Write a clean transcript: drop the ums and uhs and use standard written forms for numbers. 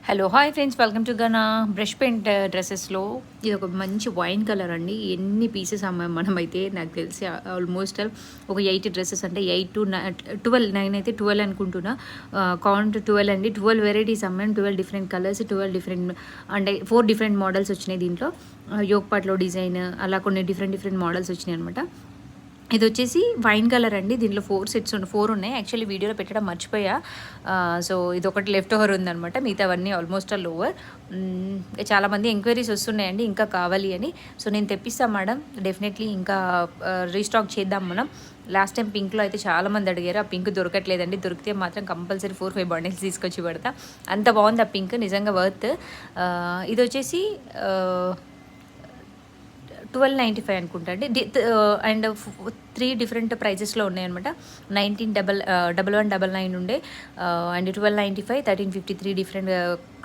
Hello hi friends, welcome to గనా brush paint డ్రెస్సెస్లో. ఇది ఒక మంచి వైన్ కలర్ అండి. ఎన్ని పీసెస్ అమ్మాం మనమైతే, నాకు తెలిసి ఆల్మోస్ట్ ఒక 8 డ్రెస్సెస్, అంటే 8 to 12, 9 అయితే 12 అనుకుంటున్నా. కౌంట్ 12 అండి. 12 వెరైటీస్ అమ్మాం, 12 డిఫరెంట్ కలర్స్, 12 డిఫరెంట్, అంటే 4 డిఫరెంట్ మోడల్స్ వచ్చినాయి దీంట్లో. యోగ్ పాట్లో డిజైన్, అలా కొన్ని డిఫరెంట్ మోడల్స్ వచ్చినాయి అనమాట. ఇది వచ్చేసి వైన్ కలర్ అండి. దీంట్లో 4 సెట్స్ 4 ఉన్నాయి. యాక్చువల్లీ వీడియోలో పెట్టడం మర్చిపోయా. సో ఇది ఒకటి లెఫ్ట్ ఓవర్ ఉందనమాట, మిగతావన్నీ ఆల్మోస్ట్ ఆల్ ఓవర్. చాలామంది ఎంక్వైరీస్ వస్తున్నాయండి ఇంకా కావాలి అని. సో నేను తెప్పిస్తాను మేడం, డెఫినెట్లీ ఇంకా రీస్టాక్ చేద్దాం మనం. లాస్ట్ టైం పింక్లో అయితే చాలామంది అడిగారు, ఆ పింక్ దొరకట్లేదండి. దొరికితే మాత్రం కంపల్సరీ 4-5 బండిల్స్ తీసుకొచ్చి పెడతా. అంత బాగుంది ఆ పింక్, నిజంగా వర్త్. ఇది వచ్చేసి 1295 అనుకుంటా అండి. అండ్ 3 డిఫరెంట్ ప్రైజెస్లో ఉన్నాయన్నమాట. 19 1199 ఉండే, అండ్ 1295, 1353 డిఫరెంట్